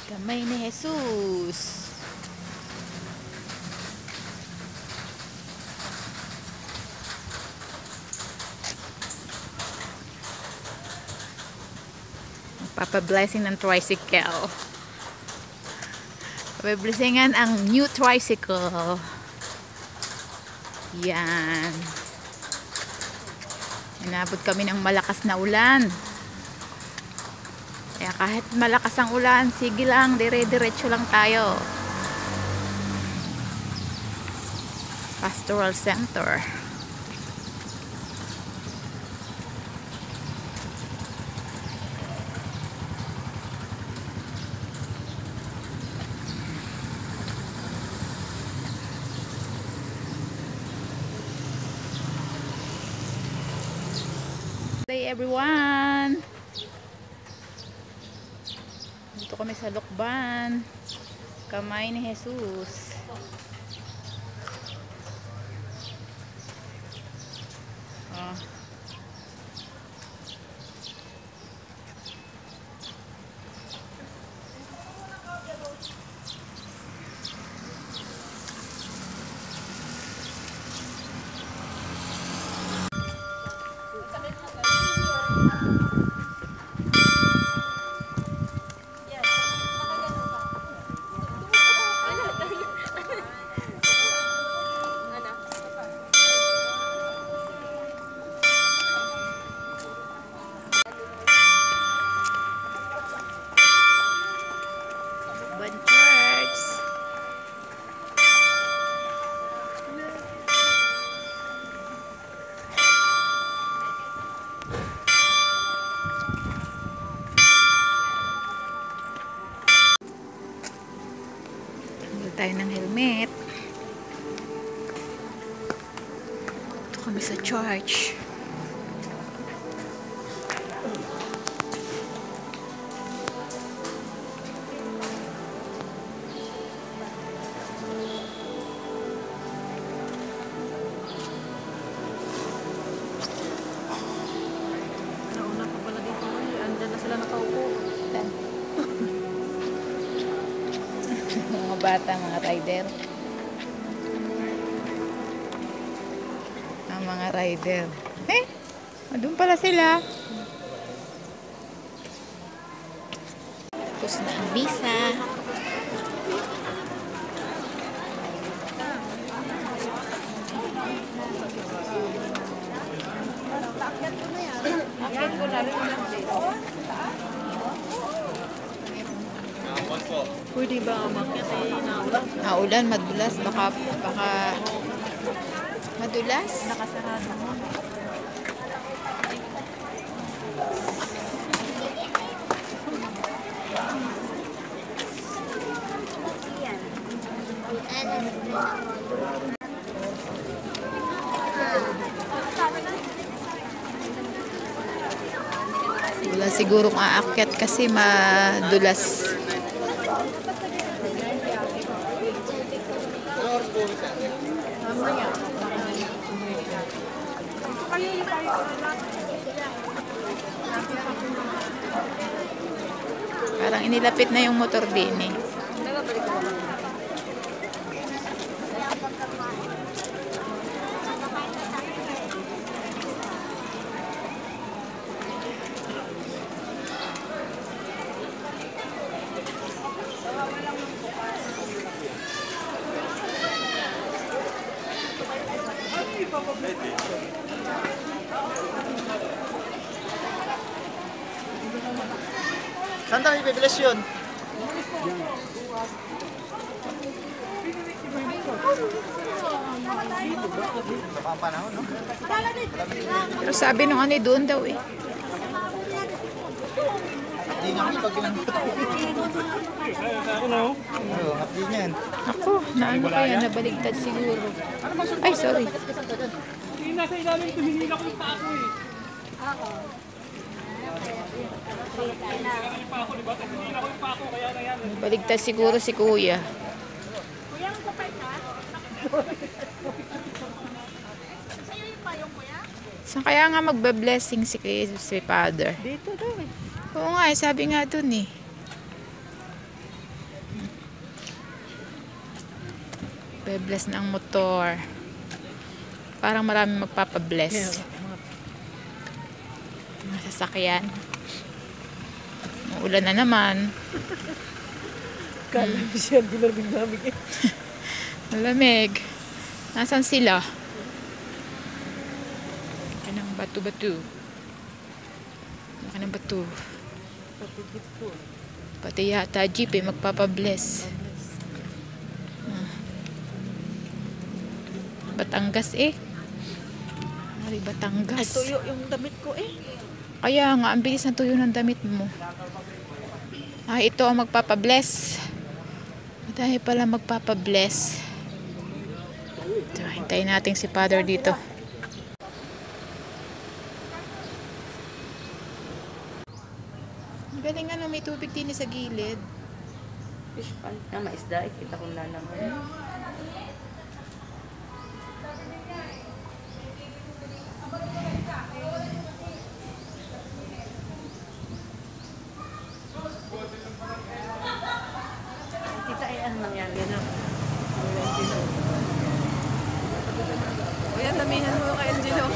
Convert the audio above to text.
Kamay ni Jesus. Papa-blessing ng tricycle. Papa-blessingan ang new tricycle. Yan. Inabot kami ng malakas na ulan. Kaya kahit malakas ang ulan, sige lang, dire-diretso lang tayo. Pastoral Center. Hey everyone! Dito kami sa Lukban. Kamay ni Jesus. Oh. Tayo ng helmet. Ito kami sa church. Nauna pa pala dito. Andyan na sila nakaupo. Mga bata, mga rider. Ang mga rider. Doon pala sila. Tapos na ang visa. Pwede ba umakyat naulan? Naulan, madulas. Baka madulas. Nakasarado mo. Wala sigurong aakyat kasi madulas. Parang inilapit na yung motor din eh. Saan tayo bibilis yun? Sa pang panahon, no? Pero sabi nung ano doon daw eh. Hindi nga kami pag pinanggit. Oo, hapdi niyan. Ako, naano kaya, nabaligtad siguro. Ay, sorry. Hindi nasa ilalim ito, hinila ko yung pako eh. Hinila ko yung pako, kaya na yan. Baligtad siguro si Kuya. Kuya, magpapay ka? Sa'yo yung payong, kuya? Saan kaya nga magbe-blessing si Father? Dito daw eh. Oo nga, sabi nga dun eh. Nagbe-bless ng motor. Parang marami magpapabless. Mga sasakyan. Uulan na naman. Kala mo siya, dinamig-damig eh. Malamig. Nasaan sila? Laki ng bato-bato. Laki ng bato. Patigit ko. Pati yata jeep eh, magpapabless. Batangas eh. Ay, Batangas. Ay, tuyo yung damit ko eh. Kaya nga, ang bilis na tuyo ng damit mo. Ay, ito ang magpapabless. Dahil pala magpapabless. Ito, hintayin natin si Father dito. Ang galing ano, may tubig din sa gilid. Fish pan na maisda, kita kong lalaman. Tita, ano nangyari na? Kuya, tamihan mo kay Angelo.